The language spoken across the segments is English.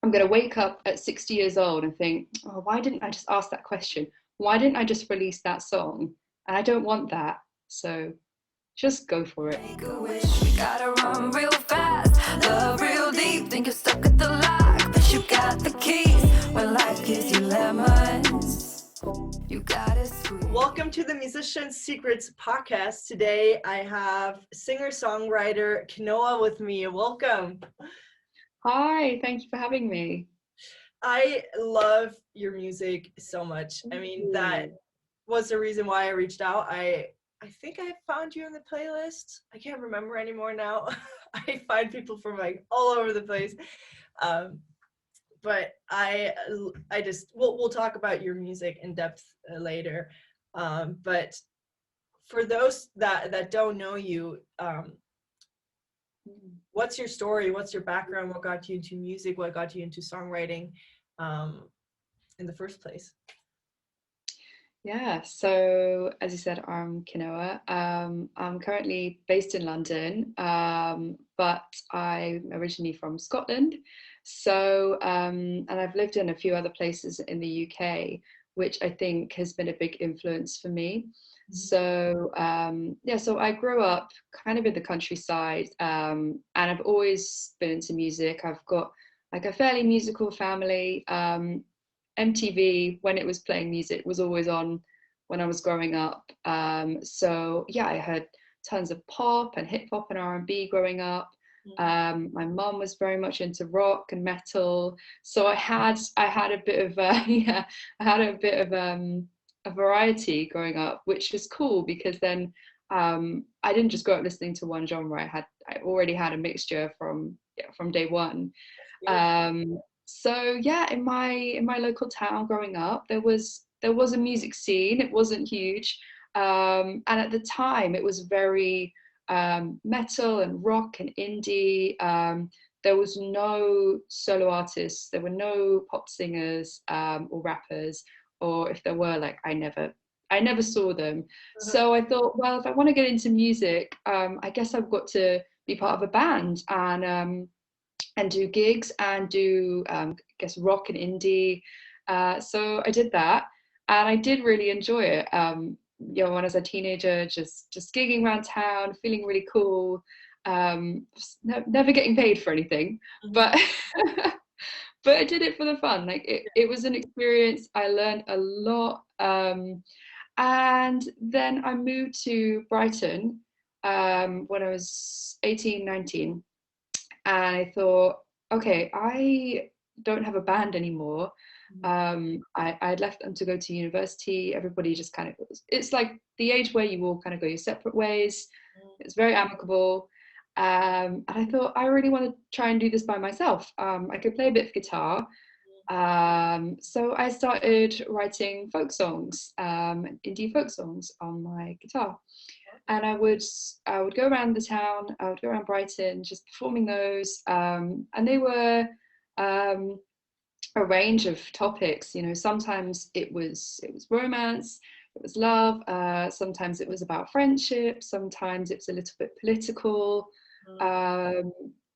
I'm going to wake up at 60 years old and think, oh, why didn't I just ask that question? Why didn't I just release that song? And I don't want that. So just go for it. Make a wish, we gotta run real fast, love real deep, think you're stuck at the lock, but you got the keys. When life gives you lemons, you got it sweet. Welcome to the Musician Secrets podcast. Today I have singer-songwriter Kinnoha with me. Welcome. Hi, thank you for having me. I love your music so much. I mean, that was the reason why I reached out. I think I found you in the playlist. I can't remember anymore now. I find people from like all over the place. But I just we'll talk about your music in depth later. But for those that don't know you, what's your story? What's your background? What got you into music? What got you into songwriting in the first place? Yeah, so as you said, I'm Kinnoha. I'm currently based in London, but I'm originally from Scotland. So, and I've lived in a few other places in the UK, which I think has been a big influence for me. So, yeah, so I grew up kind of in the countryside, and I've always been into music. I've got like a fairly musical family. MTV, when it was playing music, was always on when I was growing up. So yeah, I heard tons of pop and hip hop and R&B growing up. My mum was very much into rock and metal, so I had a bit of yeah, I had a bit of a variety growing up, which was cool because then I didn't just grow up listening to one genre. I already had a mixture from day one. So yeah, in my local town growing up, there was a music scene. It wasn't huge, and at the time, it was very metal and rock and indie. There was no solo artists. There were no pop singers or rappers, or if there were, like I never saw them. So I thought, well, if I want to get into music, I guess I've got to be part of a band and do gigs and do I guess rock and indie. So I did that, and I did really enjoy it. When I was a teenager, just gigging around town, feeling really cool. Never getting paid for anything, but but I did it for the fun. Like it was an experience. I learned a lot, and then I moved to Brighton when I was 18, 19. And I thought, okay, I don't have a band anymore. I'd left them to go to university. Everybody just kind of, it's like the age where you all kind of go your separate ways. It's very amicable. And I thought, I really want to try and do this by myself. I could play a bit of guitar. So I started writing folk songs, indie folk songs on my guitar. And I would go around the town. I would go around Brighton, just performing those, and they were a range of topics. You know, sometimes it was romance, it was love. Sometimes it was about friendship. Sometimes it was a little bit political.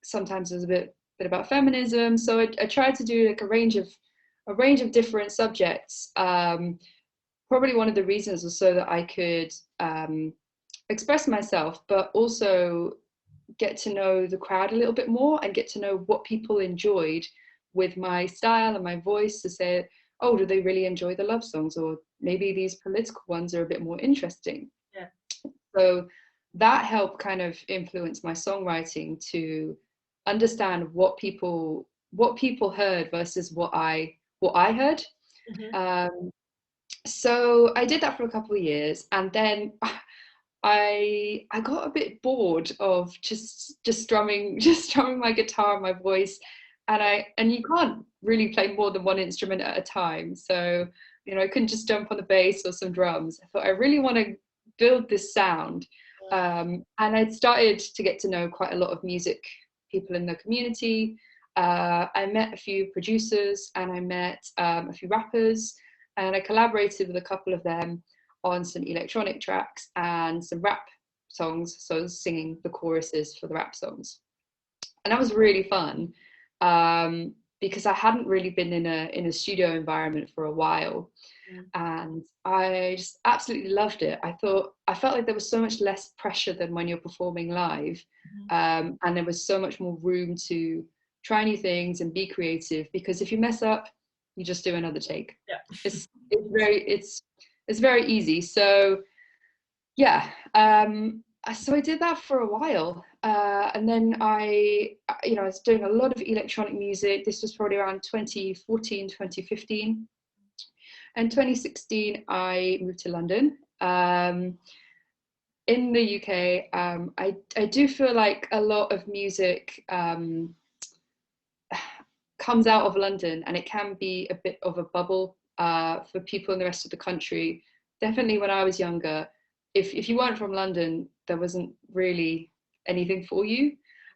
Sometimes it was a bit about feminism. So I tried to do like a range of different subjects. Probably one of the reasons was so that I could express myself, but also get to know the crowd a little bit more and get to know what people enjoyed with my style and my voice, to say, oh, do they really enjoy the love songs, or maybe these political ones are a bit more interesting. Yeah. So that helped kind of influence my songwriting to understand what people heard versus what I heard. So I did that for a couple of years, and then I got a bit bored of just strumming my guitar and my voice, and you can't really play more than one instrument at a time. So I couldn't just jump on the bass or some drums. I thought I really want to build this sound, and I'd started to get to know quite a lot of music people in the community. I met a few producers and I met a few rappers, and I collaborated with a couple of them on some electronic tracks and some rap songs. So I was singing the choruses for the rap songs. And that was really fun. because I hadn't really been in a studio environment for a while, and I just absolutely loved it. I felt like there was so much less pressure than when you're performing live, and there was so much more room to try new things and be creative, because if you mess up, you just do another take. Yeah. It's very easy. So yeah, so I did that for a while, and then I was doing a lot of electronic music. This was probably around 2014, 2015. And 2016, I moved to London. In the UK, I do feel like a lot of music comes out of London, and it can be a bit of a bubble for people in the rest of the country. Definitely when I was younger, if you weren't from London, there wasn't really anything for you.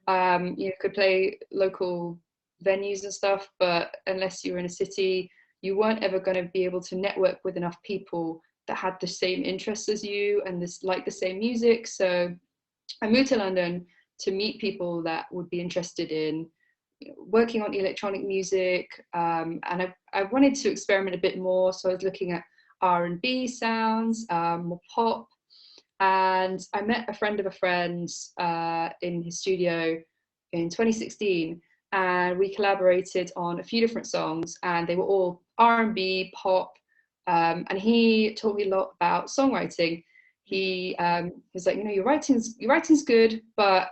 You could play local venues and stuff, but unless you were in a city, you weren't ever going to be able to network with enough people that had the same interests as you and like the same music. So I moved to London to meet people that would be interested in working on electronic music, and I wanted to experiment a bit more. So I was looking at R&B sounds, more pop, and I met a friend of a friend in his studio in 2016, and we collaborated on a few different songs, and they were all R&B, pop, and he taught me a lot about songwriting. He was like, your writing's good, but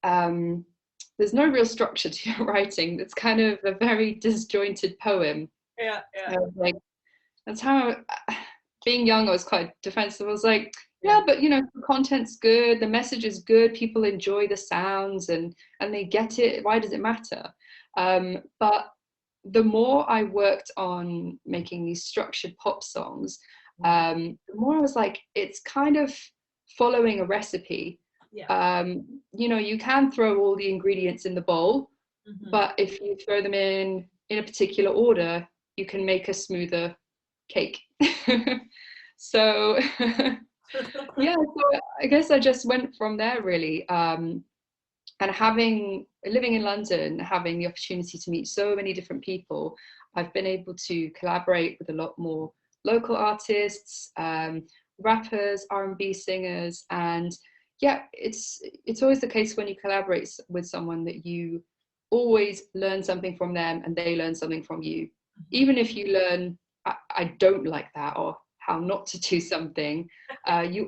there's no real structure to your writing. It's kind of a very disjointed poem. Yeah. Like, that's how, being young, I was quite defensive. I was like, yeah, but the content's good, the message is good, people enjoy the sounds and they get it. Why does it matter? But the more I worked on making these structured pop songs, the more I was like, it's kind of following a recipe. Yeah. You can throw all the ingredients in the bowl, but if you throw them in a particular order, you can make a smoother cake. So yeah, so I guess I just went from there really. And living in London, having the opportunity to meet so many different people, I've been able to collaborate with a lot more local artists, rappers, R&B singers, and yeah, it's always the case when you collaborate with someone that you always learn something from them and they learn something from you. Even if you learn, I don't like that, or how not to do something, you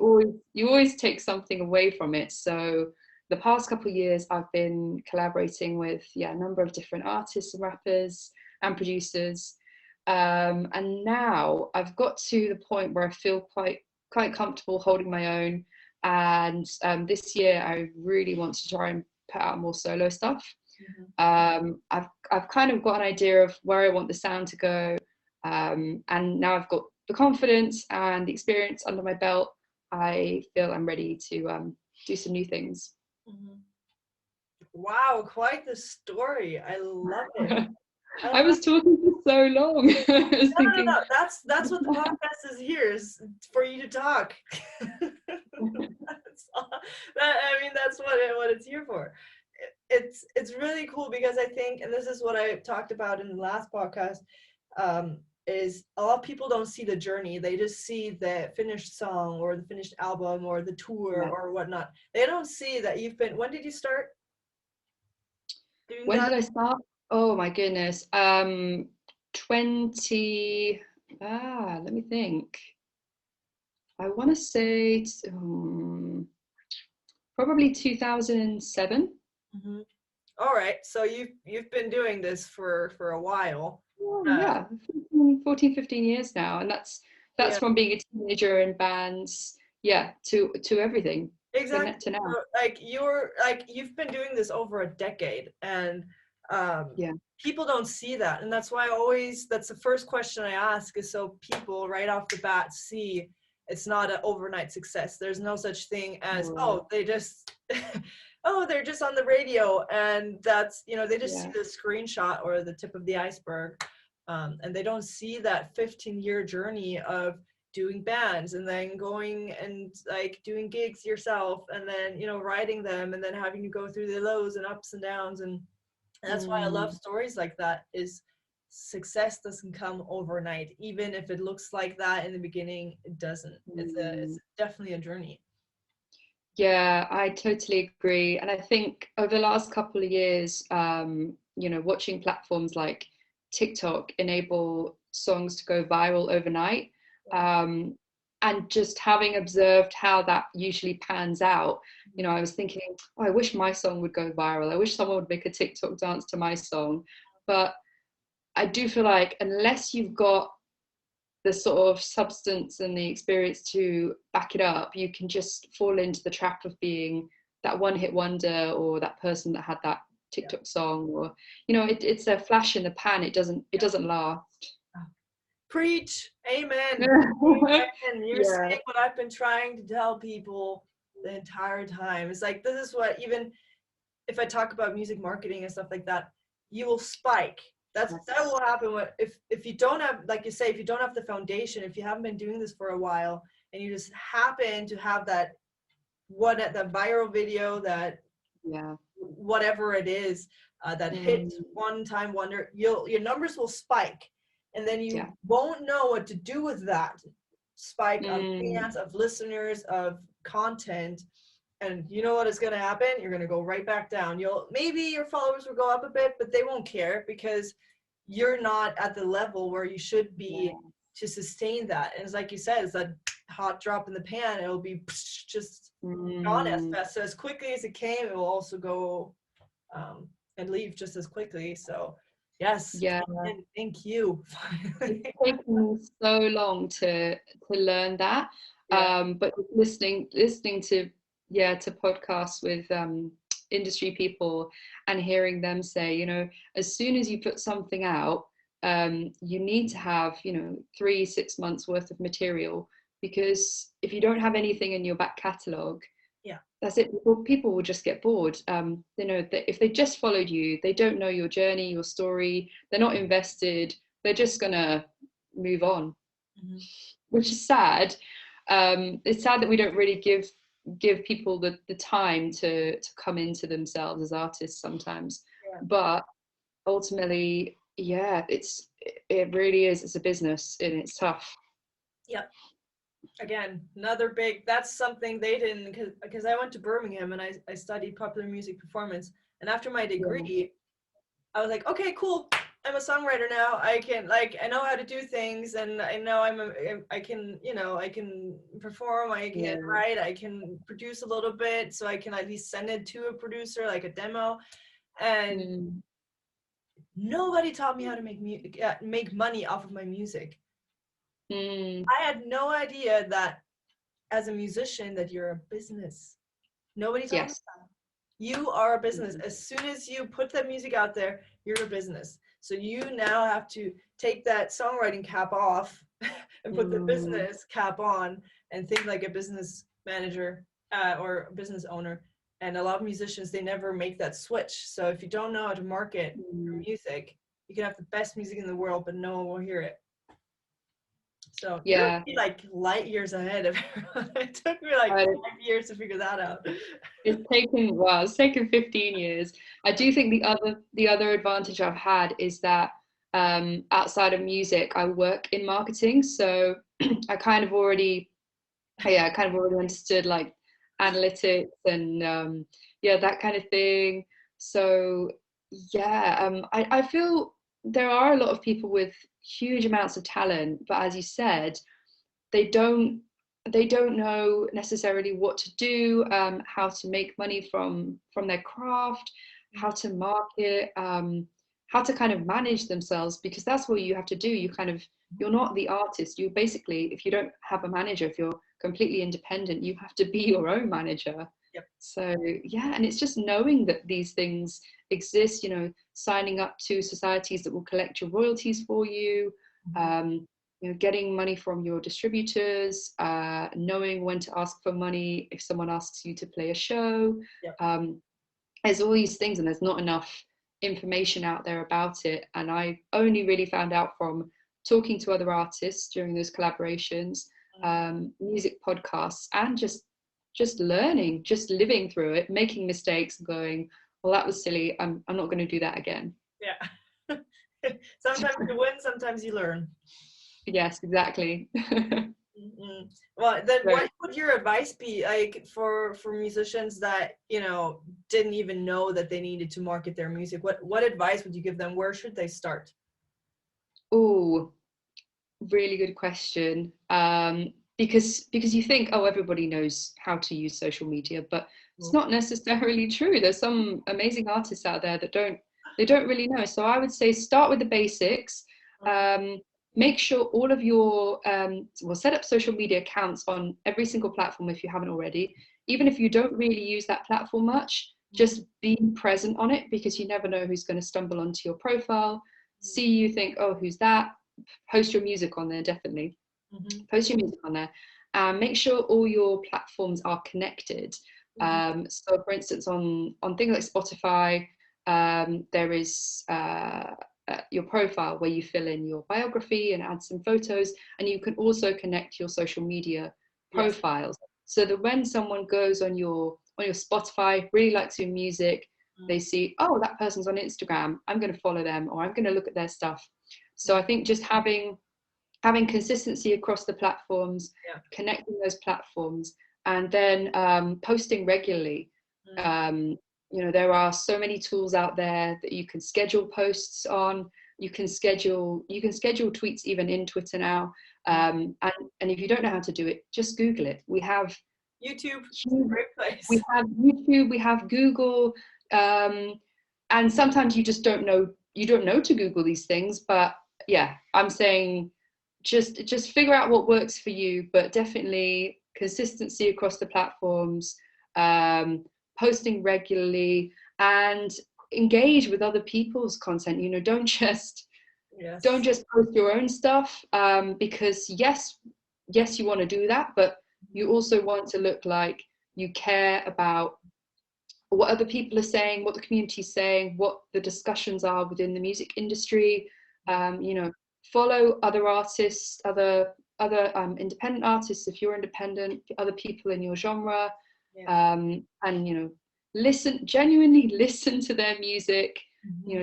always take something away from it. So the past couple of years, I've been collaborating with a number of different artists and rappers and producers, and now I've got to the point where I feel quite comfortable holding my own. And this year, I really want to try and put out more solo stuff. I've kind of got an idea of where I want the sound to go, and now I've got the confidence and the experience under my belt. I feel I'm ready to do some new things. Wow, quite the story. I love it. I was talking for so long. No. That's what the podcast is here, is for you to talk. That's what it's here for. It's really cool because I think, and this is what I talked about in the last podcast, is a lot of people don't see the journey. They just see the finished song or the finished album or the tour or whatnot. They don't see that you've been. When did you start doing when that? did I start? Oh my goodness. 20. Let me think. I want to say probably 2007. All right, so you've been doing this for a while. Yeah, 14, 15 years now, and that's from being a teenager in bands, to everything. Exactly. To now. So, you've been doing this over a decade, and people don't see that, and that's why that's the first question I ask, is so people right off the bat see it's not an overnight success. There's no such thing as they just they're just on the radio, and that's they just see the screenshot or the tip of the iceberg, and they don't see that 15-year journey of doing bands and then going and doing gigs yourself, and then writing them, and then having to go through the lows and ups and downs, and And that's why I love stories like that, is success doesn't come overnight. Even if it looks like that in the beginning, it doesn't. It's definitely a journey. Yeah, I totally agree. And I think over the last couple of years, you know, watching platforms like TikTok enable songs to go viral overnight. Um, and just having observed how that usually pans out, you know, I was thinking, oh, I wish my song would go viral. I wish someone would make a TikTok dance to my song. But I do feel like unless you've got the sort of substance and the experience to back it up, you can just fall into the trap of being that one hit wonder, or that person that had that TikTok song, or, you know, it's a flash in the pan. It doesn't last. Preach. Amen. Amen. You're Yeah. saying what I've been trying to tell people the entire time. It's like, this is what, even if I talk about music marketing and stuff like that, you will spike. That will happen if you don't have, like you say, if you don't have the foundation, if you haven't been doing this for a while, and you just happen to have that viral video, that whatever it is, that hit one time wonder, your numbers will spike, and then you won't know what to do with that spike of fans, of listeners, of content. And you know what is going to happen? You're going to go right back down. Maybe your followers will go up a bit, but they won't care, because you're not at the level where you should be to sustain that. And it's like you said, it's that hot drop in the pan. It'll be just gone as fast. So as quickly as it came, it will also go and leave just as quickly. So yes, and thank you. It's taken so long to learn that. But listening to podcasts with industry people and hearing them say, you know, as soon as you put something out, you need to have, you know, 3-6 months worth of material, because if you don't have anything in your back catalogue, that's it. People will just get bored. You know, that if they just followed you, they don't know your journey, your story, they're not invested, they're just gonna move on, which is sad. It's sad that we don't really give people the time to come into themselves as artists sometimes. But ultimately, it really is, it's a business and it's tough. Again, another big, that's something they didn't, because I went to Birmingham and I studied popular music performance, and after my degree I was like, okay, cool, I'm a songwriter now. I know how to do things, and I know I can, you know, I can perform, I can write, I can produce a little bit, so I can at least send it to a producer, like a demo. And nobody taught me how to make money off of my music. I had no idea that as a musician that you're a business. Nobody taught me that. You are a business. As soon as you put that music out there, you're a business. So you now have to take that songwriting cap off and put the business cap on and think like a business manager or a business owner. And a lot of musicians, they never make that switch. So if you don't know how to market your music, you can have the best music in the world, but no one will hear it. So you're like light years ahead of everyone. It took me like 5 years to figure that out. It's taken 15 years. I do think the other advantage I've had is that outside of music, I work in marketing, so I kind of already understood like analytics and that kind of thing. So I feel there are a lot of people with huge amounts of talent, but as you said, they don't know necessarily what to do, how to make money from their craft, how to market, how to kind of manage themselves, because that's what you have to do. You're not the artist. You basically, if you don't have a manager, if you're completely independent, you have to be your own manager. So and it's just knowing that these things exist, you know, signing up to societies that will collect your royalties for you, you know, getting money from your distributors, knowing when to ask for money if someone asks you to play a show. There's all these things, and there's not enough information out there about it. And I only really found out from talking to other artists during those collaborations, music podcasts, and just learning, just living through it, making mistakes and going, well, that was silly. I'm not going to do that again. Yeah. Sometimes you win, sometimes you learn. Yes, exactly. Mm-hmm. Well, then Right. what would your advice be like for musicians that, you know, didn't even know that they needed to market their music? What advice would you give them? Where should they start? Oh, really good question. Because you think, oh, everybody knows how to use social media, but it's not necessarily true. There's some amazing artists out there that don't really know. So I would say start with the basics. Um, Make sure all of your well, set up social media accounts on every single platform if you haven't already. Even if you don't really use that platform much, just be present on it, because you never know who's going to stumble onto your profile, see you, think, oh, who's that? Post your music on there, definitely. Post your music on there. Make sure all your platforms are connected. So for instance, on things like Spotify, there is your profile where you fill in your biography and add some photos, and you can also connect your social media profiles, so that when someone goes on your Spotify, really likes your music, they see, oh, that person's on Instagram, I'm going to follow them, or I'm going to look at their stuff. So I think just having consistency across the platforms, connecting those platforms, and then posting regularly. There are so many tools out there that you can schedule posts on. You can schedule tweets even in Twitter now. And if you don't know how to do it, just Google it. We have YouTube, great place. We have YouTube, we have Google, and sometimes you just don't know. You don't know to Google these things, but yeah, I'm saying just figure out what works for you, but definitely consistency across the platforms, posting regularly, and engage with other people's content. Don't just post your own stuff, because yes, you want to do that, but you also want to look like you care about what other people are saying, what the community is saying, what the discussions are within the music industry. Follow other artists, other independent artists if you're independent, other people in your genre, and genuinely listen to their music.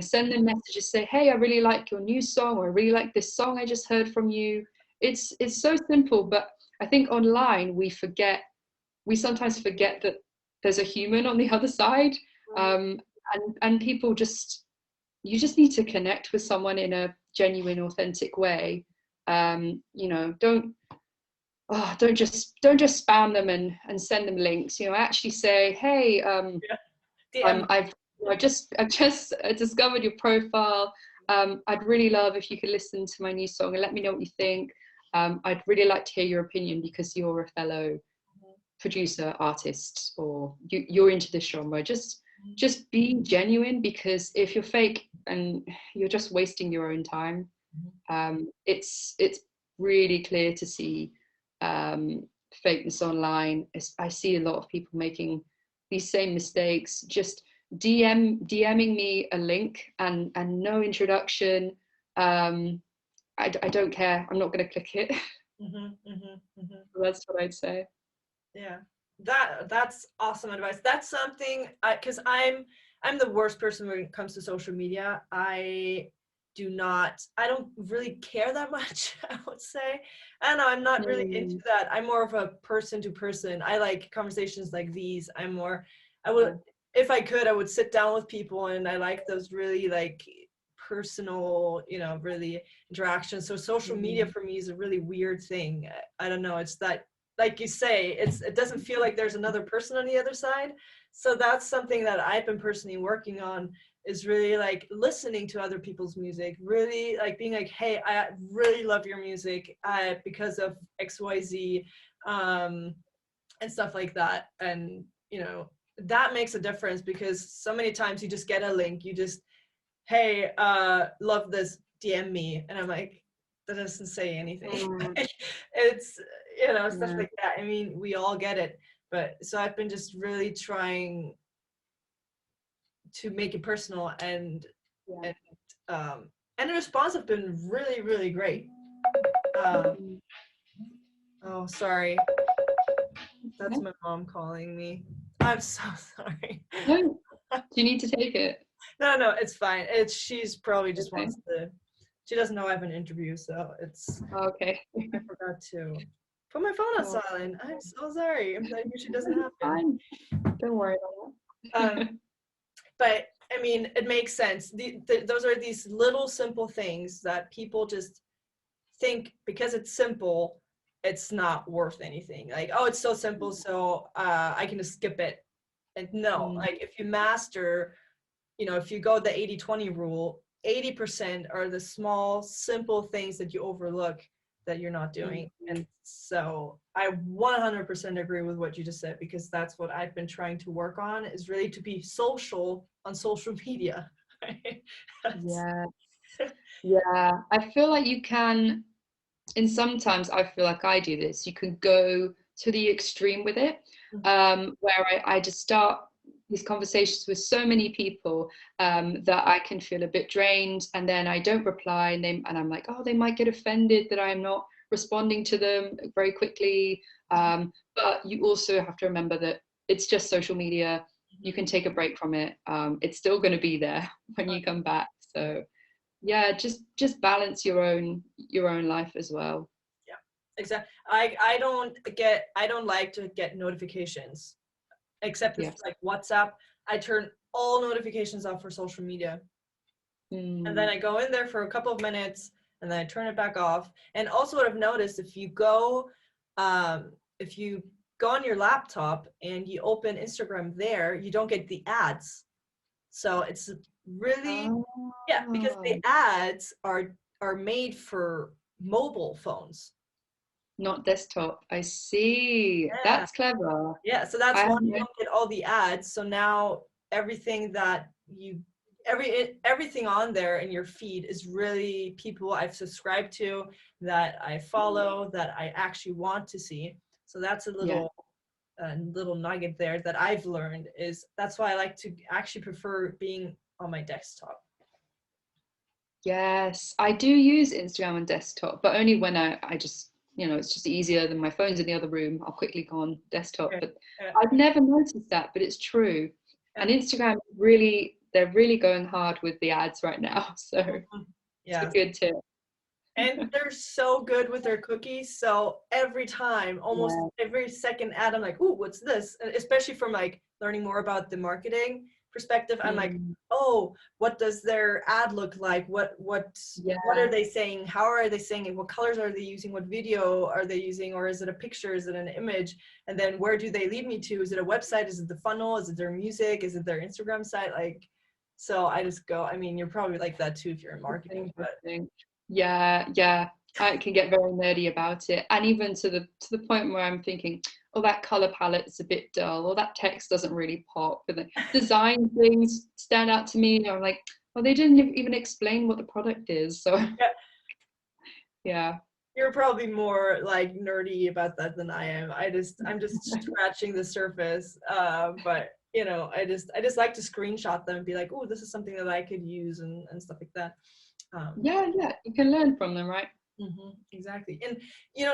Send them messages, say, hey, I really like your new song, or I really like this song I just heard from you. It's so simple, but I think online we sometimes forget that there's a human on the other side, and people you just need to connect with someone in a genuine, authentic way. Don't just spam them and send them links. Actually say, hey, I've just discovered your profile. I'd really love if you could listen to my new song and let me know what you think. I'd really like to hear your opinion, because you're a fellow producer, artist, or you're into this genre. Just be genuine, because if you're fake and you're just wasting your own time. It's really clear to see fakeness online. I see a lot of people making these same mistakes, just DMing me a link and no introduction. I don't care, I'm not going to click it. So that's what I'd say. Yeah, that's awesome advice. That's something, because I'm the worst person when it comes to social media. I don't really care that much, I would say. I don't know, I'm not really into that. I'm more of a person to person. I like conversations like these. If I could, I would sit down with people, and I like those really like personal, really interactions. So social media for me is a really weird thing. I don't know, it's that, like you say, it doesn't feel like there's another person on the other side. So that's something that I've been personally working on, is really like listening to other people's music, really like being like, hey, I really love your music because of XYZ, and stuff like that. And that makes a difference, because so many times you just get a link, you just, hey, love this, DM me, and I'm like, that doesn't say anything. It's stuff like that. I mean, we all get it, but so I've been just really trying to make it personal, and the response have been really, really great. Oh, sorry, that's my mom calling me. I'm so sorry. Do you need to take it? No, it's fine. She's probably just Okay. wants to. She doesn't know I have an interview, so it's. Okay. I forgot to put my phone on Oh, silent. I'm so sorry. That usually doesn't it's happen. fine. Don't worry about Um, that. but I mean, it makes sense. Those are these little simple things that people just think because it's simple, it's not worth anything. Like, oh, it's so simple, so I can just skip it. And no, Mm, like if you master, if you go the 80-20 rule, 80% are the small, simple things that you overlook that you're not doing. mm. And so I 100% agree with what you just said, because that's what I've been trying to work on, is really to be social on social media. Right? Yeah. Yeah. I feel like you can, and sometimes I feel like I do this, you can go to the extreme with it, where I just start these conversations with so many people that I can feel a bit drained, and then I don't reply, and I'm like, oh, they might get offended that I'm not responding to them very quickly. But you also have to remember that it's just social media. You can take a break from it. It's still going to be there when you come back. So yeah, just balance your own life as well. Yeah, exactly. I don't like to get notifications, except if Yes. like WhatsApp. I turn all notifications off for social media, and then Mm. I go in there for a couple of minutes, and then I turn it back off. And also, what I've noticed, if you go on your laptop and you open Instagram there, you don't get the ads. So it's really, yeah, because the Oh, ads are made for mobile phones. not desktop. I see. Yeah. That's clever. Yeah, so that's I why haven't you don't get all the ads. So now everything that everything on there in your feed is really people I've subscribed to, that I follow, that I actually want to see. So that's a yeah. little nugget there that I've learned, is that's why I like to actually prefer being on my desktop. Yes. I do use Instagram on desktop, but only when I just, it's just easier than my phone's in the other room. I'll quickly go on desktop. Okay. But Yeah. I've never noticed that, but it's true. Yeah. And Instagram really, they're really going hard with the ads right now. So Mhm. it's a Yeah. good tip. And they're so good with their cookies. So every time, almost Yeah. every second ad, I'm like, ooh, what's this? And especially from like learning more about the marketing perspective, I'm like, Mm, oh, what does their ad look like? What are yeah. they saying? How are they saying it? What colors are they using? What video are they using? Or is it a picture? Is it an image? And then where do they lead me to? Is it a website? Is it the funnel? Is it their music? Is it their Instagram site? Like, so I just go, I mean, you're probably like that too if you're in marketing, but Interesting. Yeah, yeah. I can get very nerdy about it, and even to the point where I'm thinking, oh, that color palette is a bit dull, or that text doesn't really pop. But the design things stand out to me. I'm like, well, they didn't even explain what the product is. So yeah. yeah, You're probably more like nerdy about that than I am. I'm just scratching the surface. But I just like to screenshot them and be like, oh, this is something that I could use, and stuff like that. yeah, yeah. You can learn from them, right? Exactly. And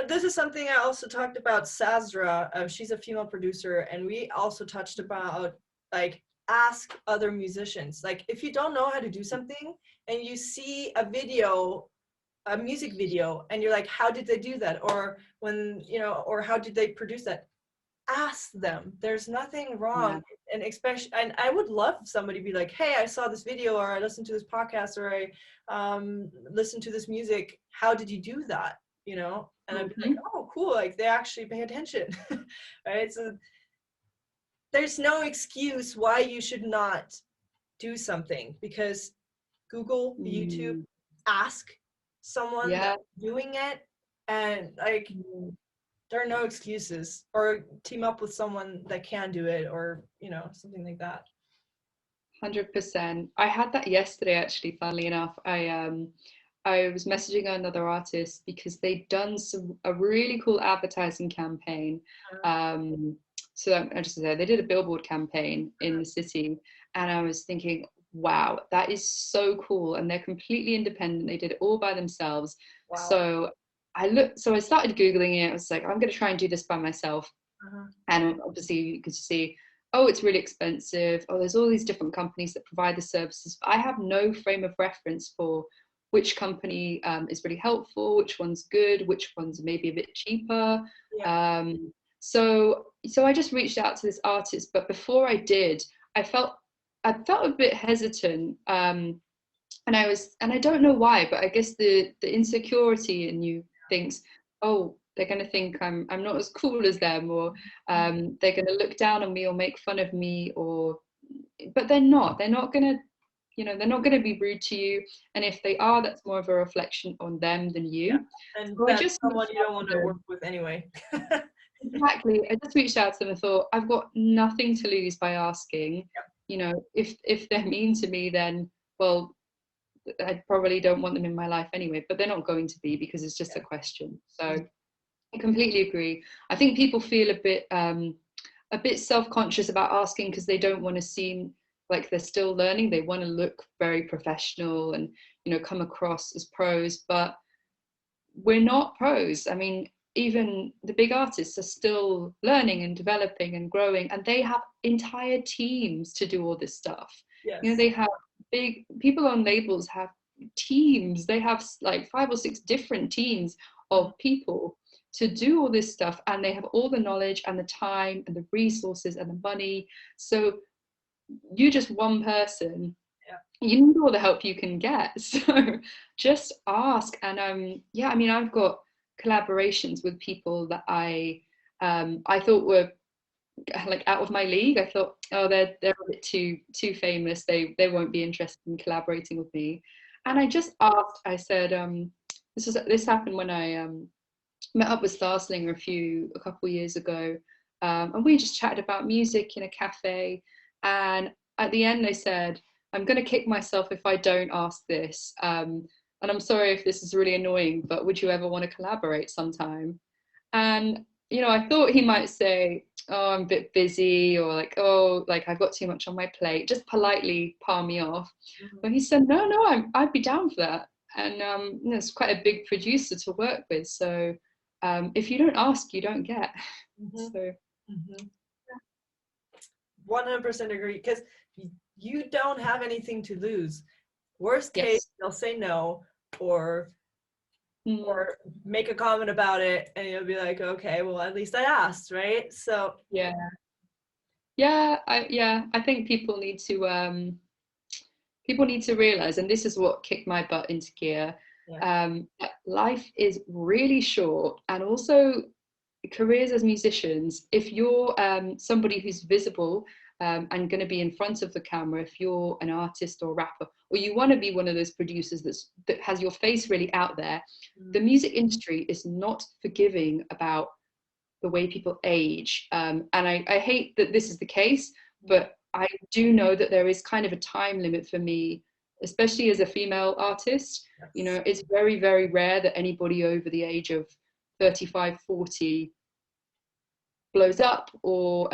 this is something I also talked about Sazra. She's a female producer, and we also touched about, like, ask other musicians. Like, if you don't know how to do something and you see a music video, and you're like, how did they do that? Or or how did they produce that? Ask them. There's nothing wrong. Yeah. And especially, and I would love somebody to be like, hey, I saw this video, or I listened to this podcast, or I listened to this music. How did you do that? And I'd be like, Mhm. oh, cool. Like, they actually pay attention. Right? So there's no excuse why you should not do something, because Google, YouTube, Mm, ask someone yeah. that's doing it, and like, there are no excuses. Or team up with someone that can do it, or something like that. 100%. I had that yesterday, actually, funnily enough. I was messaging another artist because they'd done a really cool advertising campaign. So I just said they did a billboard campaign in the city, and I was thinking, wow, that is so cool. And they're completely independent. They did it all by themselves. Wow. So I started Googling it. I was like, I'm going to try and do this by myself. Uh-huh. And obviously you could see oh, it's really expensive. Oh, there's all these different companies that provide the services. I have no frame of reference for which company is really helpful, which one's good, which one's maybe a bit cheaper. Yeah. So I just reached out to this artist, but before I did, I felt a bit hesitant. And I don't know why, but I guess the insecurity in you thinks, oh, they're going to think I'm not as cool as them, or they're going to look down on me or make fun of me, but they're not going to, they're not going to be rude to you, and if they are, that's more of a reflection on them than you. Yeah. And so that's I just someone you don't want to work with anyway. Exactly. I just reached out to them and thought, I've got nothing to lose by asking. If they're mean to me, then, well, I probably don't want them in my life anyway, but they're not going to be, because it's just a question. So I completely agree. I think people feel a bit self-conscious about asking, because they don't want to seem like they're still learning. They want to look very professional and, come across as pros, but we're not pros. I mean, even the big artists are still learning and developing and growing, and they have entire teams to do all this stuff. Yes. They have big people on labels, have teams. They have like 5 or 6 different teams of people to do all this stuff, and they have all the knowledge and the time and the resources and the money. So you're just one person. You need all the help you can get. So just ask. And I mean, I've got collaborations with people that I thought were like out of my league. I thought, oh, they're a bit too famous. They won't be interested in collaborating with me. And I just asked. I said, this happened when I met up with Starslinger a couple years ago, and we just chatted about music in a cafe. And at the end, they said, I'm going to kick myself if I don't ask this. And I'm sorry if this is really annoying, but would you ever want to collaborate sometime? And, I thought he might say, oh, I'm a bit busy, or like, oh, like I've got too much on my plate, just politely palm me off. But he said, no, I'd be down for that. And it's quite a big producer to work with. So if you don't ask, you don't get. So 100% agree, because you don't have anything to lose. Worst case, they'll say no, or make a comment about it, and you'll be like, okay, well, at least I asked, right? So I think people need to realize, and this is what kicked my butt into gear, that life is really short, and also careers as musicians, if you're somebody who's visible and going to be in front of the camera, if you're an artist or rapper, or you want to be one of those producers that has your face really out there, the music industry is not forgiving about the way people age. And I hate that this is the case, but I do know that there is kind of a time limit for me, especially as a female artist. It's very, very rare that anybody over the age of 35, 40 blows up or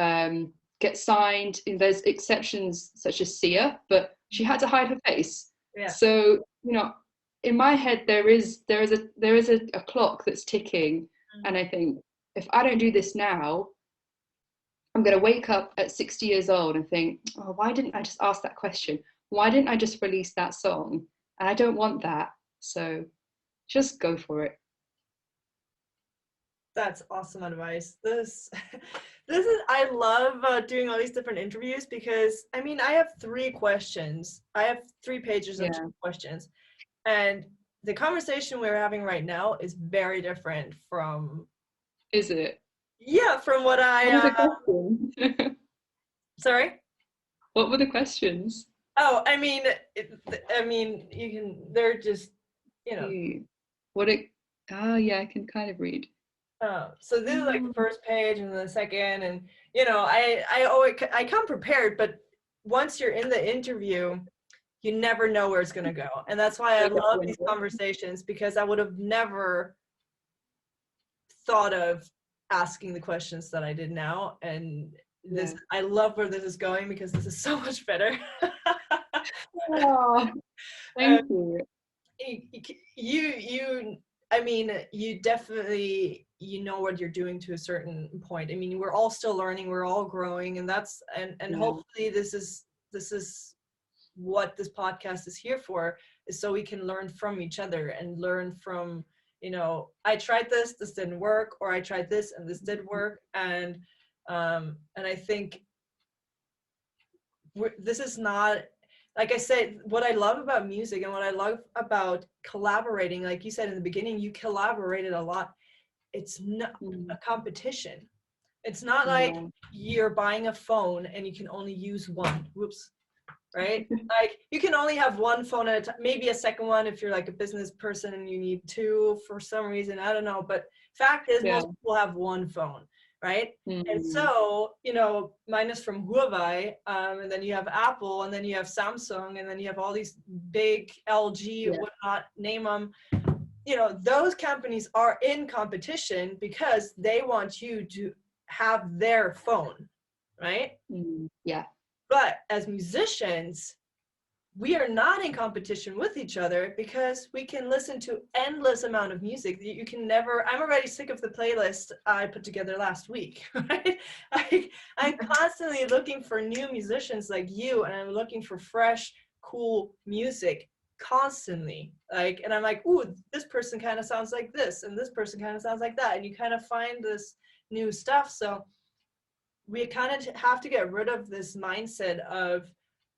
gets signed. And there's exceptions such as Sia, but she had to hide her face. So in my head there is a clock that's ticking, and I think if I don't do this now, I'm going to wake up at 60 years old and think, oh, why didn't I just ask that question? Why didn't I just release that song? And I don't want that. So just go for it. That's awesome advice. This is, I love doing all these different interviews, because I mean, I have 3 questions. I have 3 pages of questions, and the conversation we're having right now is very different from. Is it? Yeah, from what Sorry? What were the questions? Oh, I mean, you can. They're just, I can kind of read. So this is like the first page and the second, and I come prepared, but once you're in the interview, you never know where it's gonna go, and that's why I love these conversations, because I would have never thought of asking the questions that I did now, and this I love where this is going, because this is so much better. Oh, thank you. You I mean, you definitely, you know what you're doing to a certain point. I mean, we're all still learning, we're all growing, and that's, and hopefully this is what this podcast is here for, is so we can learn from each other and learn from, you know, I tried this didn't work, or I tried this and this did work. And I think this is not, like I said, what I love about music and what I love about collaborating, like you said in the beginning, you collaborated a lot. It's not a competition. It's not like you're buying a phone and you can only use one. Whoops. Right? Like you can only have one phone at a time, maybe a second one if you're like a business person and you need two for some reason. I don't know. But fact is, most people have one phone. Right? And so, you know, mine is from Huawei, and then you have Apple, and then you have Samsung, and then you have all these big LG, whatnot, name them. You know, those companies are in competition because they want you to have their phone, right? Yeah. But as musicians, we are not in competition with each other because we can listen to endless amount of music. You can never, I'm already sick of the playlist I put together last week, right? I'm constantly looking for new musicians like you, and I'm looking for fresh, cool music constantly. Like, and I'm like, ooh, this person kind of sounds like this, and this person kind of sounds like that. And you kind of find this new stuff. So we kind of have to get rid of this mindset of,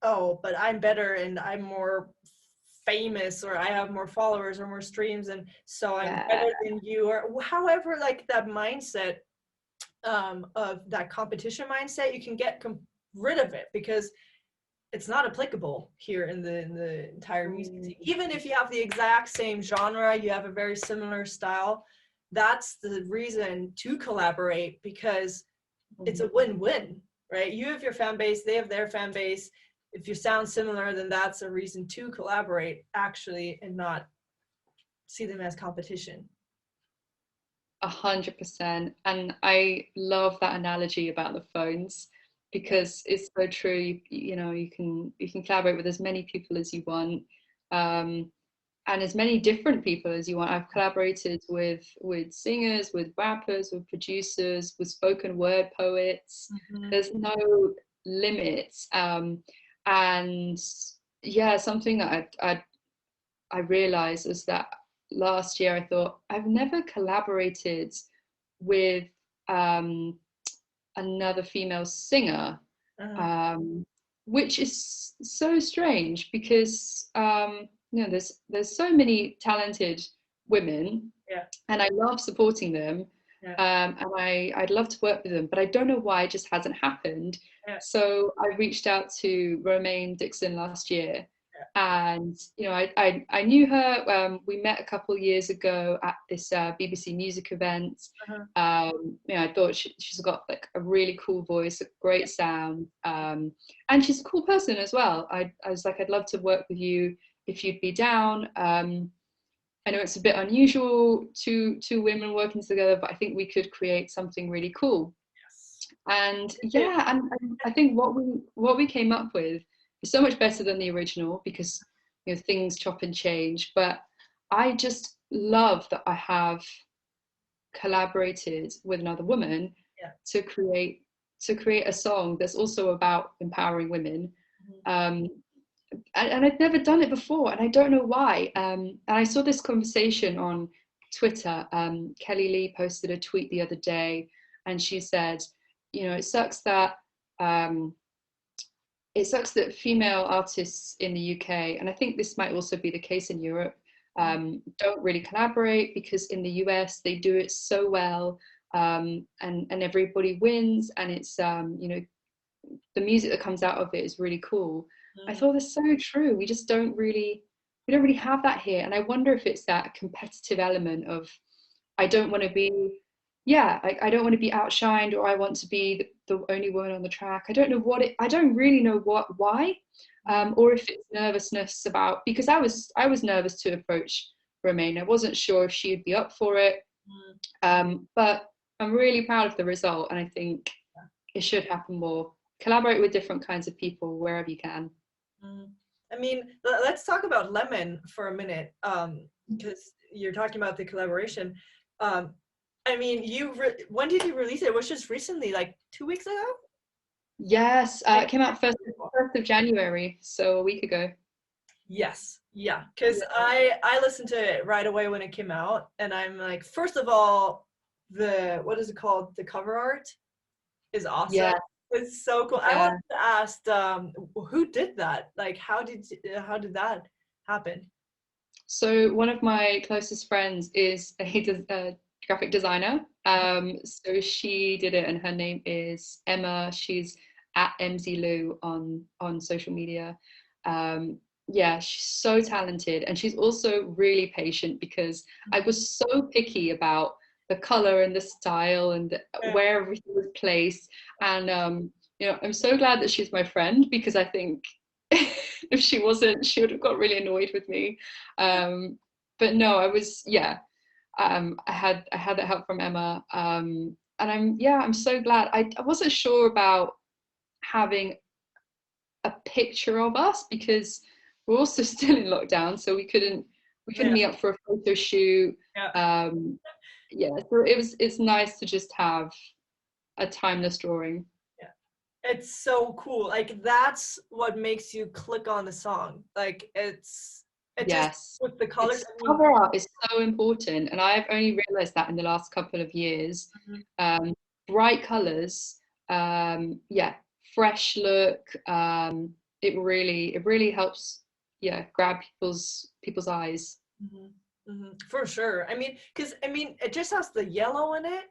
oh, but I'm better and I'm more famous, or I have more followers or more streams, and so I'm better than you, or however, like that mindset of that competition mindset, you can get rid of it because it's not applicable here in the entire music scene. Even if you have the exact same genre, you have a very similar style, that's the reason to collaborate, because it's a win-win, right? You have your fan base, they have their fan base. If you sound similar, then that's a reason to collaborate, actually, and not see them as competition. 100%. And I love that analogy about the phones, because it's so true. You know, you can collaborate with as many people as you want, and as many different people as you want. I've collaborated with singers, with rappers, with producers, with spoken word poets. There's no limits. And yeah, something that I realized is that last year I thought, I've never collaborated with another female singer, which is so strange, because you know, there's so many talented women, and I love supporting them, and I'd love to work with them, but I don't know why it just hasn't happened. So I reached out to Romaine Dixon last year, and you know, I knew her. We met a couple years ago at this BBC Music event. You know, I thought she's got like a really cool voice, a great sound, and she's a cool person as well. I was like, I'd love to work with you if you'd be down. I know it's a bit unusual, two women working together, but I think we could create something really cool. And yeah, and I think what we came up with is so much better than the original, because you know, things chop and change. But I just love that I have collaborated with another woman to create a song that's also about empowering women. And I'd never done it before, and I don't know why. And I saw this conversation on Twitter. Kelly Lee posted a tweet the other day, and she said, you know, it sucks that female artists in the UK, and I think this might also be the case in Europe, don't really collaborate, because in the US they do it so well, and everybody wins, and it's you know, the music that comes out of it is really cool. I thought that's so true. We don't really have that here, and I wonder if it's that competitive element of, I don't want to be, I don't want to be outshined, or I want to be the only woman on the track. I don't really know why, or if it's nervousness about, because I was nervous to approach Romaine. I wasn't sure if she'd be up for it, but I'm really proud of the result, and I think it should happen more. Collaborate with different kinds of people wherever you can. I mean, let's talk about Lemon for a minute, because you're talking about the collaboration. I mean, when did you release it? It was just recently, like 2 weeks ago? Yes, it came out first of January, so a week ago. Yes, yeah, because I listened to it right away when it came out, and I'm like, first of all, what is it called? The cover art is awesome. Yeah, It's so cool. I yeah. wanted to ask, who did that? Like, how did that happen? So one of my closest friends is a graphic designer. So she did it, and her name is Emma. She's at MZLou on social media. Yeah, she's so talented, and she's also really patient because I was so picky about the color and the style and where everything was placed. And I'm so glad that she's my friend, because I think if she wasn't, she would have got really annoyed with me. But no, I had that help from Emma, and I'm so glad. I wasn't sure about having a picture of us because we're also still in lockdown, so we couldn't meet up for a photo shoot. So it's nice to just have a timeless drawing. It's so cool. Like, that's what makes you click on the song. Like, just with the colors. Cover art is so important, and I've only realized that in the last couple of years. Bright colors, fresh look. It really helps. Yeah, grab people's eyes. For sure. I mean, because it just has the yellow in it,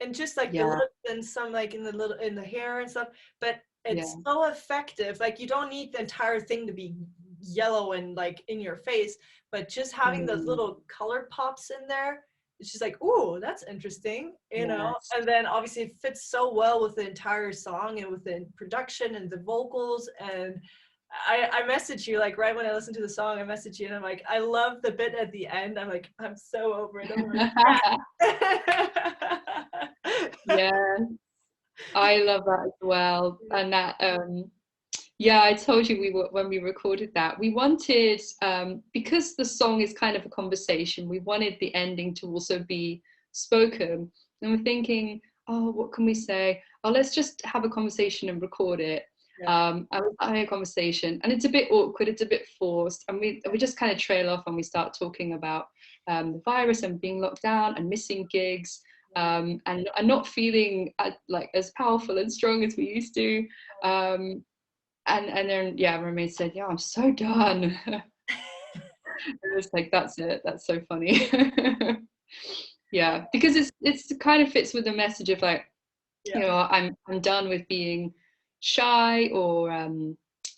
and just like the lips and some like in the hair and stuff, but it's so effective. Like, you don't need the entire thing to be yellow and like in your face, but just having those little color pops in there, it's just like, ooh, that's interesting, you know. And then obviously it fits so well with the entire song and with the production and the vocals. And I messaged you, like, right when I listened to the song, I messaged you and I'm like, I love the bit at the end. I'm like, I'm so over it. Yeah, I love that as well. And that I told you when we recorded that, we wanted, because the song is kind of a conversation, we wanted the ending to also be spoken. And we're thinking, oh, what can we say? Oh, let's just have a conversation and record it. I was having a conversation, and it's a bit awkward, it's a bit forced, and we just kind of trail off and we start talking about the virus and being locked down and missing gigs, and not feeling like as powerful and strong as we used to. And then Romain said, "Yeah, I'm so done." It was like, that's it. That's so funny. Yeah, because it's kind of fits with the message of like, I'm done with being shy or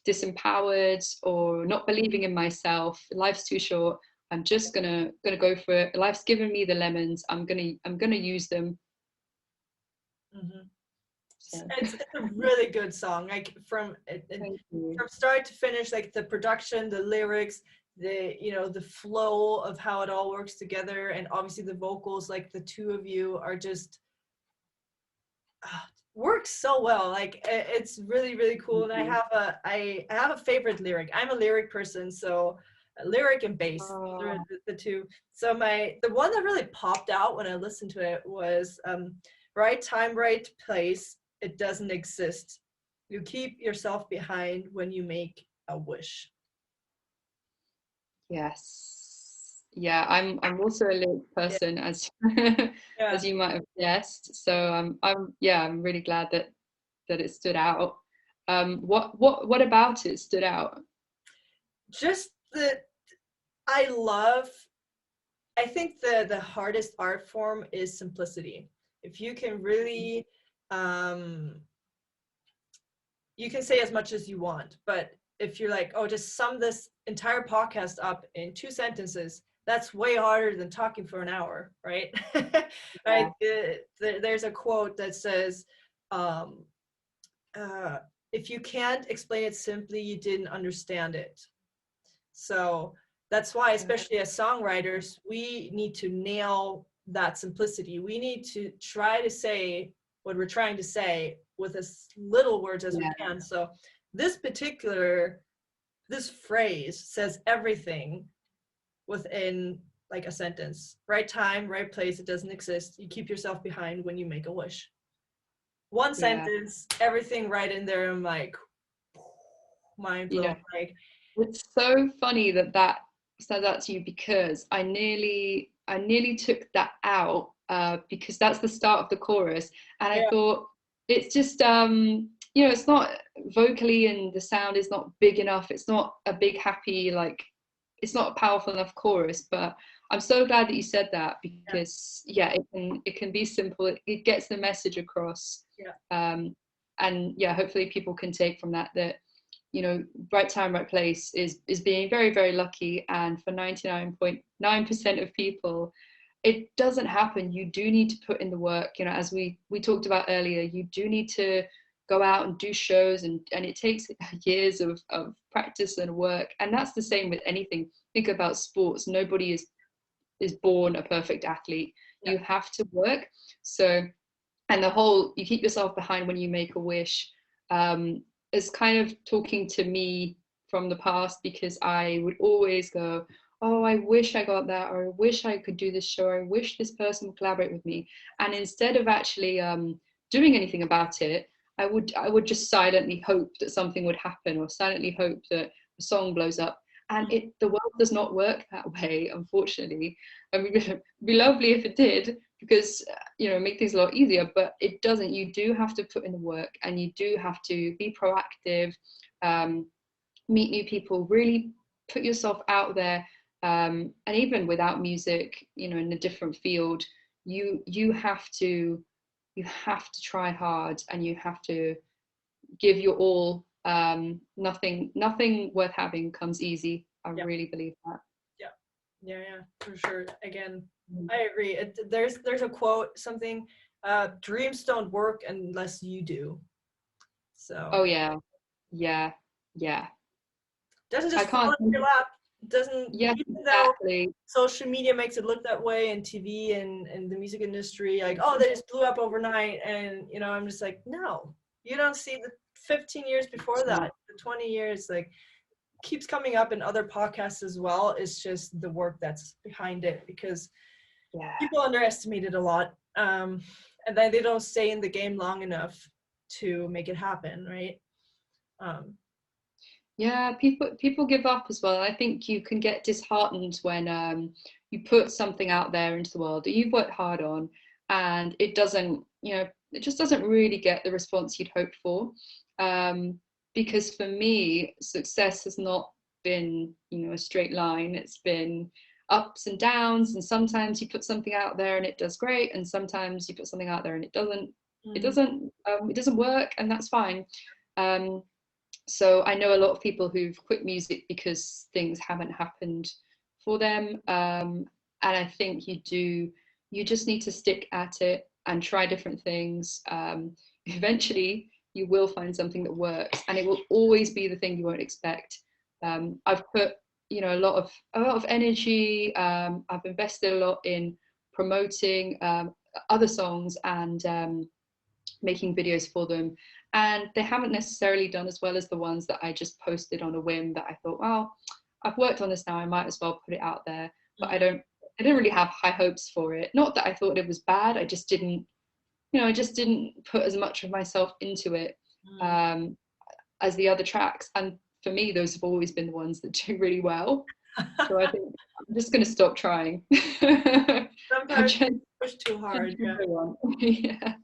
disempowered or not believing in myself. Life's too short. I'm just gonna go for it. Life's given me the lemons. I'm gonna use them. So. It's a really good song. Like, from start to finish, like the production, the lyrics, the flow of how it all works together, and obviously the vocals. Like, the two of you are just works so well. Like, it's really, really cool. And I have a favorite lyric. I'm a lyric person, so lyric and bass, the two. So the one that really popped out when I listened to it was right time, right place. It doesn't exist. You keep yourself behind when you make a wish. Yes. Yeah, I'm also a lyric person, as as you might have guessed. So I'm really glad that it stood out. What about it stood out? Just I think the hardest art form is simplicity. If you can really you can say as much as you want, but if you're like, oh, just sum this entire podcast up in 2 sentences, that's way harder than talking for an hour, right? Right? There's a quote that says, if you can't explain it simply, you didn't understand it. So that's why, especially as songwriters, we need to nail that simplicity. We need to try to say what we're trying to say with as little words as we can. So this particular this phrase says everything within like a sentence. Right time, right place, it doesn't exist. You keep yourself behind when you make a wish. One Yeah. sentence, everything right in there. I'm like, mind blown. Yeah. Like, It's so funny that that stands out to you, because I nearly took that out, because that's the start of the chorus, and I yeah, thought it's just you know, it's not vocally, and the sound is not big enough. It's not a big happy, like, it's not a powerful enough chorus. But I'm so glad that you said that, yeah, because yeah, it can be simple. It gets the message across. yeah, And yeah, hopefully people can take from that that, you know, right time, right place is being very, very lucky. And for 99.9% of people, it doesn't happen. You do need to put in the work. You know, as we talked about earlier, you do need to go out and do shows, and it takes years of practice and work. And that's the same with anything. Think about sports. Nobody is born a perfect athlete. yeah, You have to work. So, and the whole, you keep yourself behind when you make a wish, is kind of talking to me from the past, because I would always go, oh, I wish I got that, or I wish I could do this show, or I wish this person would collaborate with me. And instead of actually doing anything about it, I would just silently hope that something would happen, or silently hope that a song blows up. And the world does not work that way, unfortunately. I mean, it'd be lovely if it did, because you know, make things a lot easier, but it doesn't. You do have to put in the work, and you do have to be proactive, meet new people, really put yourself out there. And even without music, you know, in a different field, you have to try hard, and you have to give your all. Nothing worth having comes easy. I yeah, really believe that. yeah, yeah, yeah, for sure. Again, I agree. There's a quote, something, dreams don't work unless you do. So Oh yeah, yeah, yeah. doesn't I just fall can't. in your lap. Doesn't, Yes, even though exactly. social media makes it look that way, and TV and the music industry, like, oh, they just blew up overnight. And you know, I'm just like, no, you don't see the 15 years before that, the 20 years, like, keeps coming up in other podcasts as well. It's just the work that's behind it, because Yeah. people underestimate it a lot, and then they don't stay in the game long enough to make it happen, right? um, Yeah, people give up as well. I think you can get disheartened when you put something out there into the world that you've worked hard on, and it doesn't, you know, it just doesn't really get the response you'd hoped for. Because for me, success has not been, you know, a straight line. It's been ups and downs, and sometimes you put something out there and it does great, and sometimes you put something out there and it doesn't. mm, It doesn't work, and that's fine. Um, so I know a lot of people who've quit music because things haven't happened for them. And I think you just need to stick at it and try different things. Eventually you will find something that works, and it will always be the thing you won't expect. I've put, you know, a lot of energy. I've invested a lot in promoting other songs, and making videos for them, and they haven't necessarily done as well as the ones that I just posted on a whim, that I thought, well, I've worked on this now, I might as well put it out there. But mm, I didn't really have high hopes for it. Not that I thought it was bad, I just didn't, you know, I just didn't put as much of myself into it mm. um, as the other tracks. And for me, those have always been the ones that do really well. So I think I'm just going to stop trying. I'm Sometimes just, you push too hard. Yeah, yeah.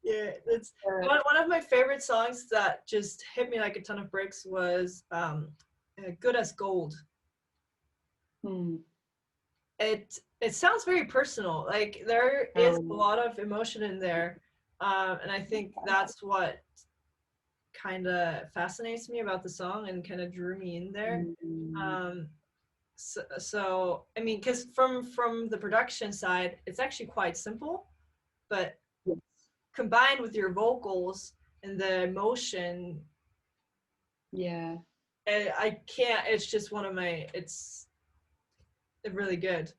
yeah. It's one of my favorite songs that just hit me like a ton of bricks was "Good as Gold." Hmm. It sounds very personal. Like, there is a lot of emotion in there, and I think that's what kind of fascinates me about the song and kind of drew me in there. Um, so I mean, because from the production side, it's actually quite simple, but combined with your vocals and the emotion, Yeah. I can't. It's just one of my. It's really good.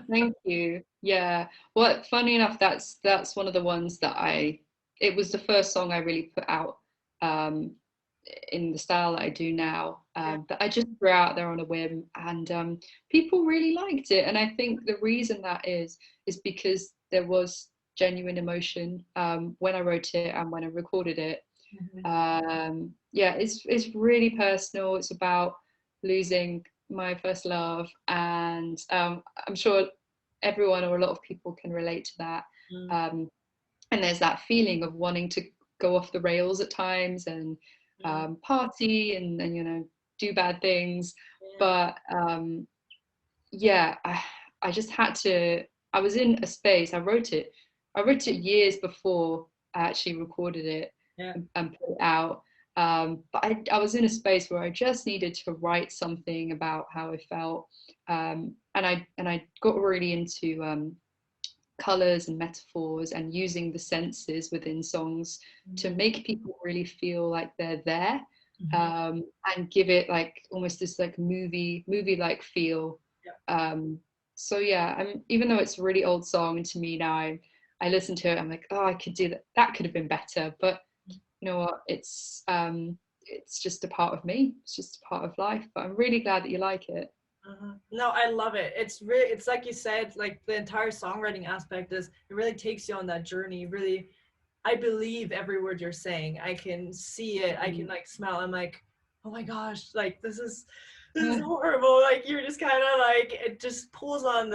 Thank you. Yeah. Well, funny enough, that's one of the ones that it was the first song I really put out. Um, in the style that I do now, that I just threw out there on a whim, and people really liked it. And I think the reason that is because there was genuine emotion when I wrote it and when I recorded it. Yeah, it's really personal. It's about losing my first love, and I'm sure everyone or a lot of people can relate to that. And there's that feeling of wanting to go off the rails at times and party and you know, do bad things. But yeah, I just had to. I was in a space. I wrote it years before I actually recorded it and put it out. But I was in a space where I just needed to write something about how I felt, and I got really into colors and metaphors and using the senses within songs to make people really feel like they're there, and give it like almost this like movie like feel. So yeah, even though it's a really old song to me now, I listen to it, I'm like, oh, I could do that. That could have been better, but you know what? It's just a part of me. It's just a part of life. But I'm really glad that you like it. No, I love it. It's really, it's like you said, like the entire songwriting aspect is, it really takes you on that journey. Really, I believe every word you're saying. I can see it. I can like smell. I'm like, oh my gosh, like this is horrible. Like you're just kind of like, it just pulls on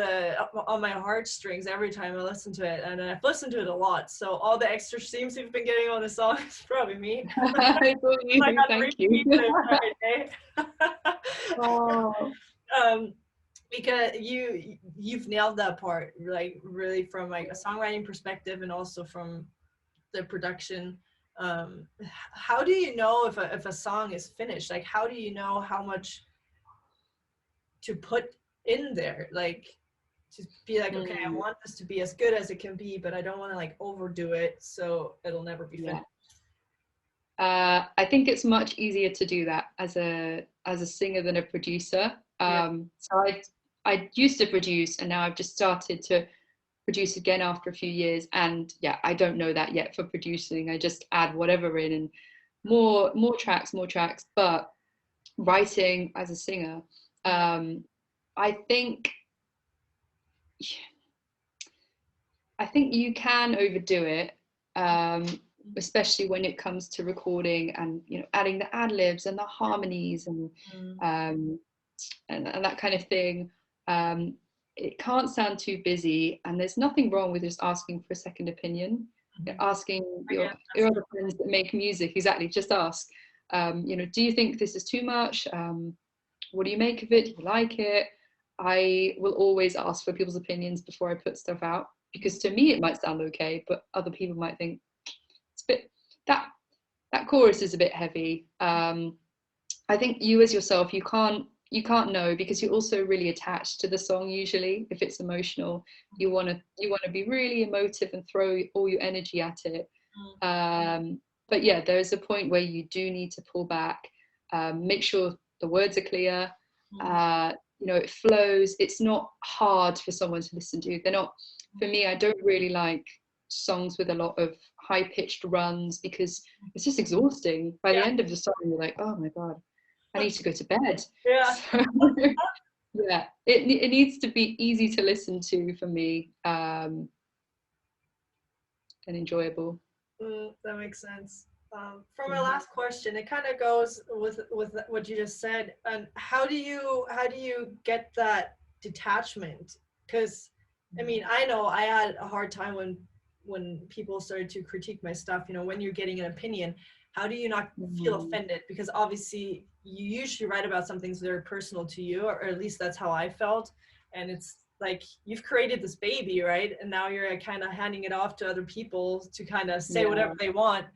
my heartstrings every time I listen to it, and I've listened to it a lot. So all the extra streams you've been getting on the song is probably me. I thought you. I got Thank you. every day. Oh. Because you've nailed that part, like really from like a songwriting perspective and also from the production. How do you know if a song is finished? Like how do you know how much to put in there, like to be like, okay, I want this to be as good as it can be, but I don't want to like overdo it so it'll never be finished? I think it's much easier to do that as a singer than a producer. So I used to produce, and now I've just started to produce again after a few years. And yeah, I don't know that yet for producing. I just add whatever in, and more tracks. But writing as a singer, I think you can overdo it. Especially when it comes to recording and, you know, adding the ad libs and the harmonies and that kind of thing. It can't sound too busy, and there's nothing wrong with just asking for a second opinion. Asking your other friends that make music, exactly, just ask, you know, do you think this is too much? What do you make of it? Do you like it? I will always ask for people's opinions before I put stuff out, because to me it might sound okay, but other people might think it's a bit, that chorus is a bit heavy. I think you as yourself, you can't know, because you're also really attached to the song. Usually if it's emotional, you want to be really emotive and throw all your energy at it. But yeah, there is a point where you do need to pull back, make sure the words are clear, you know, it flows. It's not hard for someone to listen to. They're not, for me, I don't really like songs with a lot of high-pitched runs, because it's just exhausting. By the end of the song, you're like, oh my god, I need to go to bed. So, yeah, it needs to be easy to listen to for me, and enjoyable. That makes sense. For my last question, it kind of goes with what you just said. And how do you get that detachment? Because I mean, I know I had a hard time when people started to critique my stuff. You know, when you're getting an opinion, how do you not feel offended? Because obviously you usually write about something that's very personal to you, or at least that's how I felt. And it's like, you've created this baby, right? And now you're kind of handing it off to other people to kind of say whatever they want.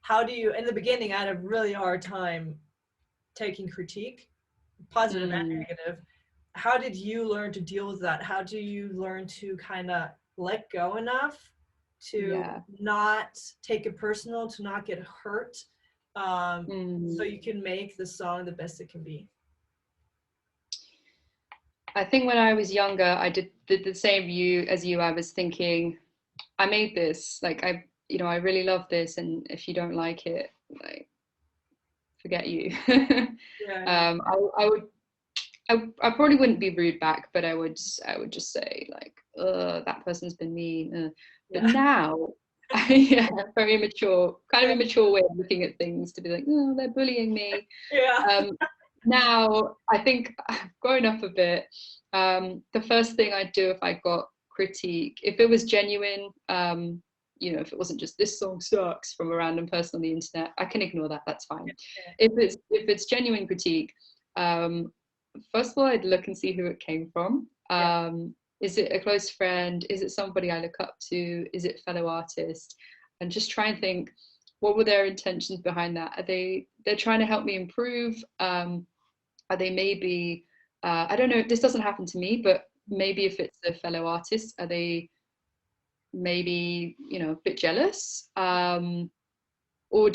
How do you, in the beginning, I had a really hard time taking critique, positive and negative. How did you learn to deal with that? How do you learn to kind of let go enough to not take it personal, to not get hurt, so you can make the song the best it can be? I think when I was younger, I did the same as you. I was thinking, I made this, like, I really love this, and if you don't like it, like, forget you. Yeah. I would I probably wouldn't be rude back, but I would just say like, that person's been mean. But Yeah. now, yeah, very immature, kind of Yeah. immature way of looking at things to be like, oh, they're bullying me. Yeah. Now I think I've grown up a bit. The first thing I'd do if I got critique, if it was genuine, you know, if it wasn't just this song sucks from a random person on the internet, I can ignore that. That's fine. Yeah. If it's genuine critique, first of all, I'd look and see who it came from. Is it a close friend? Is it somebody I look up to? Is it a fellow artist? And just try and think, what were their intentions behind that? They're trying to help me improve? Are they maybe, I don't know, this doesn't happen to me, but maybe if it's a fellow artist, are they maybe, you know, a bit jealous? Or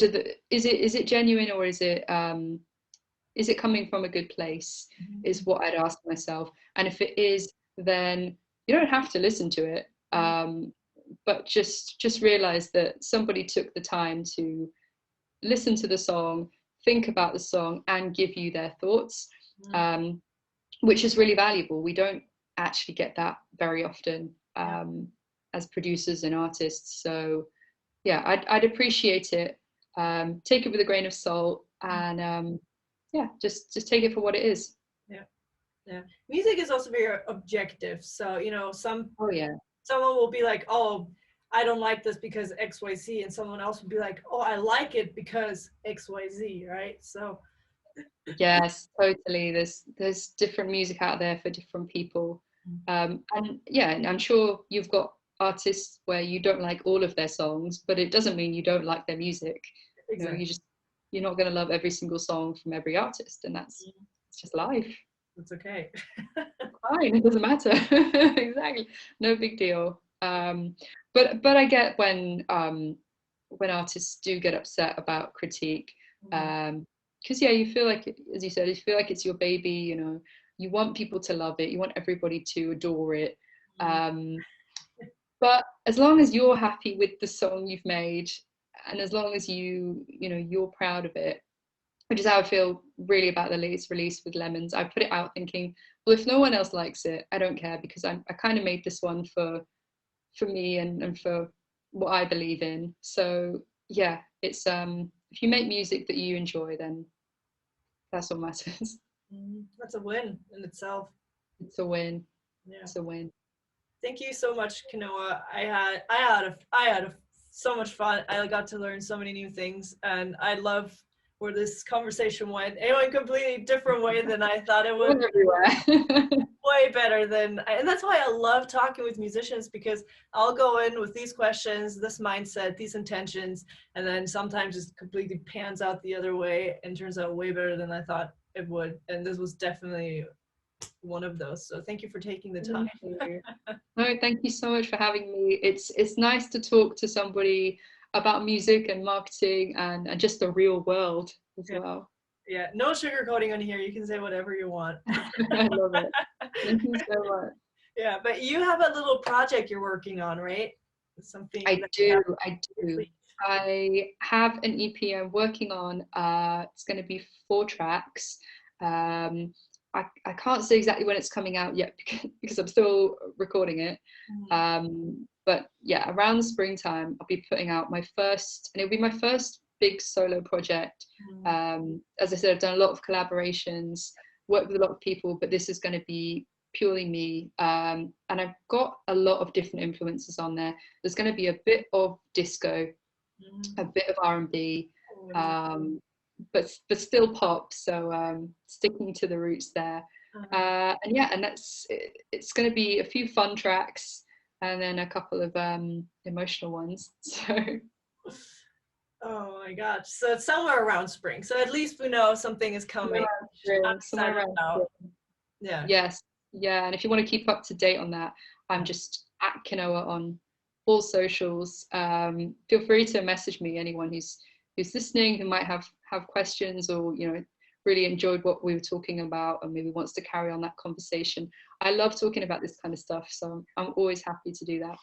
is it genuine, or is it coming from a good place, is what I'd ask myself. And if it is, then you don't have to listen to it, but just realize that somebody took the time to listen to the song, think about the song, and give you their thoughts, which is really valuable. We don't actually get that very often, as producers and artists. So yeah, I'd appreciate it. Take it with a grain of salt, and yeah, just take it for what it is. Yeah. Music is also very objective. So, you know, Oh yeah. someone will be like, oh, I don't like this because XYZ, and someone else will be like, oh, I like it because XYZ, right? So Yes, totally. There's different music out there for different people. And yeah, and I'm sure you've got artists where you don't like all of their songs, but it doesn't mean you don't like their music. exactly. You know, you're not going to love every single song from every artist, and it's just life. It's okay. Fine, it doesn't matter. Exactly, no big deal. But I get when artists do get upset about critique, because yeah, you feel like, as you said, you feel like it's your baby. You know, you want people to love it, you want everybody to adore it. But as long as you're happy with the song you've made, and as long as you're proud of it, which is how I feel really about the latest release with Lemons. I put it out thinking, well, if no one else likes it, I don't care, because I kind of made this one for me and for what I believe in. So yeah, it's if you make music that you enjoy, then that's what matters. That's a win in itself. It's a win. Yeah. It's a win. Thank you so much, Kinnoha. I had so much fun. I got to learn so many new things, and I love where this conversation went. It went a completely different way than I thought it would. Everywhere. Way better than, and that's why I love talking with musicians, because I'll go in with these questions, this mindset, these intentions, and then sometimes it completely pans out the other way and turns out way better than I thought it would. And this was definitely one of those. So thank you for taking the time. No, thank you so much for having me. It's nice to talk to somebody about music and marketing and just the real world as well. Yeah, no sugarcoating on here. You can say whatever you want. I love it. Thank you so much. Yeah, but you have a little project you're working on, right? Something. I do. I have an EP I'm working on. It's going to be 4 tracks. I can't say exactly when it's coming out yet because I'm still recording it. But yeah, around the springtime, I'll be putting out my first, and it'll be my first big solo project. As I said, I've done a lot of collaborations, worked with a lot of people, but this is going to be purely me. And I've got a lot of different influences on there. There's going to be a bit of disco, a bit of R&B, but still pop. So sticking to the roots there. And yeah, and it's going to be a few fun tracks and then a couple of emotional ones. So. Oh my gosh. So it's somewhere around spring. So at least we know something is coming. Somewhere around spring. Yeah. Yes. Yeah. And if you want to keep up to date on that, I'm just at Kinnoha on all socials. Feel free to message me, anyone who's listening, who might have questions, or really enjoyed what we were talking about and maybe wants to carry on that conversation. I love talking about this kind of stuff, so I'm always happy to do that.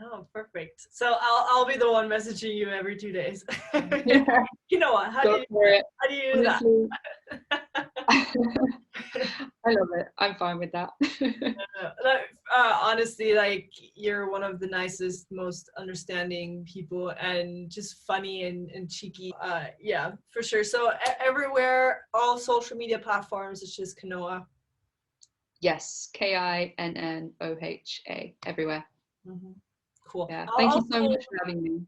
Oh, perfect. So I'll be the one messaging you every 2 days. Yeah, You know what? How do go you for it. how do you do that? Honestly, I love it. I'm fine with that. Honestly, like you're one of the nicest, most understanding people, and just funny and cheeky. Yeah, for sure. So everywhere, all social media platforms, it's just Kinnoha. Yes, Kinnoha everywhere. Hmm. Cool. Yeah, I'll thank you so also, much for having me.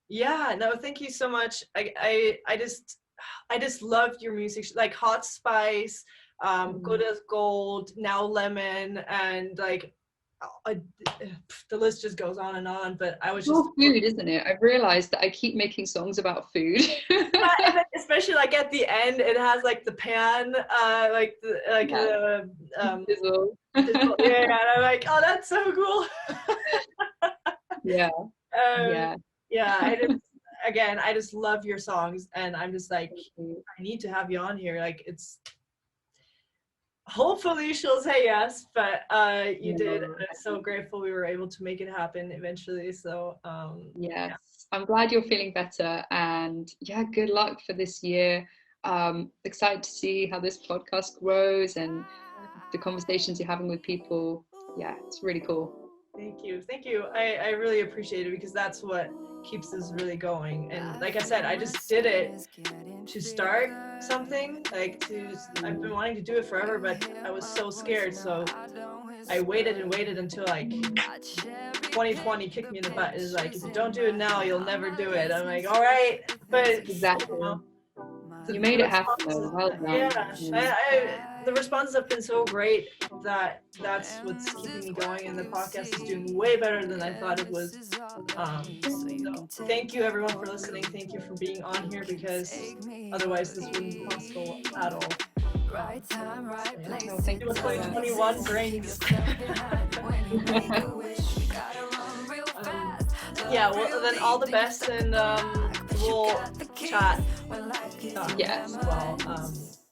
yeah, no, thank you so much. I just loved your music, like Hot Spice, Good as Gold, Now Lemon, and like uh, the list just goes on. But I was It's just all food, isn't it? I've realized that I keep making songs about food. and then especially like at the end, it has like the pan, like the Yeah, sizzle. yeah, and I'm like, oh, that's so cool. Yeah, um, yeah. yeah, I just love your songs, and I'm just like, Thank you. I need to have you on here. Like, it's hopefully she'll say yes, but you did. No, I'm so grateful we were able to make it happen eventually. So yes, yeah. I'm glad you're feeling better, and yeah, good luck for this year. Excited to see how this podcast grows and the conversations you're having with people. Yeah, it's really cool. Thank you. I really appreciate it, because that's what keeps this really going. And like I said, I just did it to start something. I've been wanting to do it forever, but I was so scared. So I waited and waited until like 2020 kicked me in the butt. It's like, if you don't do it now, you'll never do it. I'm like, all right, but Exactly. You the made it happen responses, though. Well yeah, done. the responses have been so great that that's what's keeping me going, and the podcast is doing way better than I thought it was. So thank you everyone for listening. Thank you for being on here, because otherwise this wouldn't be possible at all. Right time, right So, place. No, thank see you what so much. 2021 brings. Yeah, well then all the best, and we'll chat Yes, as well,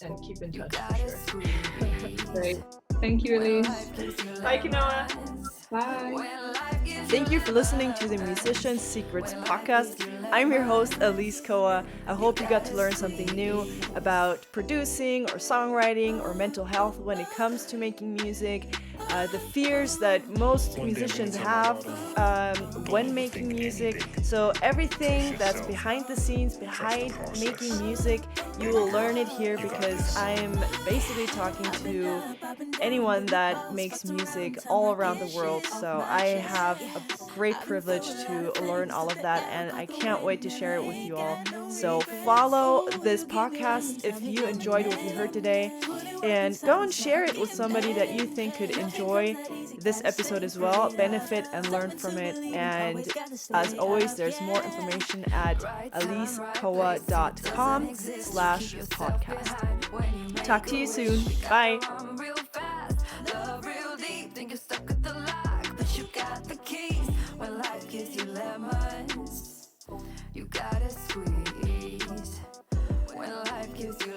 and keep in touch for sure. great. Thank you, Elise. Bye, Kinnoha. Bye. Thank you for listening to the Musician's Secrets podcast. I'm your host, Alise Koa. I hope you got to learn something new about producing or songwriting or mental health when it comes to making music, the fears that most musicians have when making music. So everything that's behind the scenes, behind making music, you will learn it here, because I am basically talking to anyone that makes music all around the world. So I have a great privilege to learn all of that, and I can't wait to share it with you all. So follow this podcast if you enjoyed what you heard today, and go and share it with somebody that you think could enjoy this episode as well, benefit and learn from it. And as always, there's more information at alisekoa.com/podcast. Talk to you soon. Bye. Love real deep, think you're stuck with the lock, but you got the keys. When life gives you lemons, you gotta squeeze. When life gives you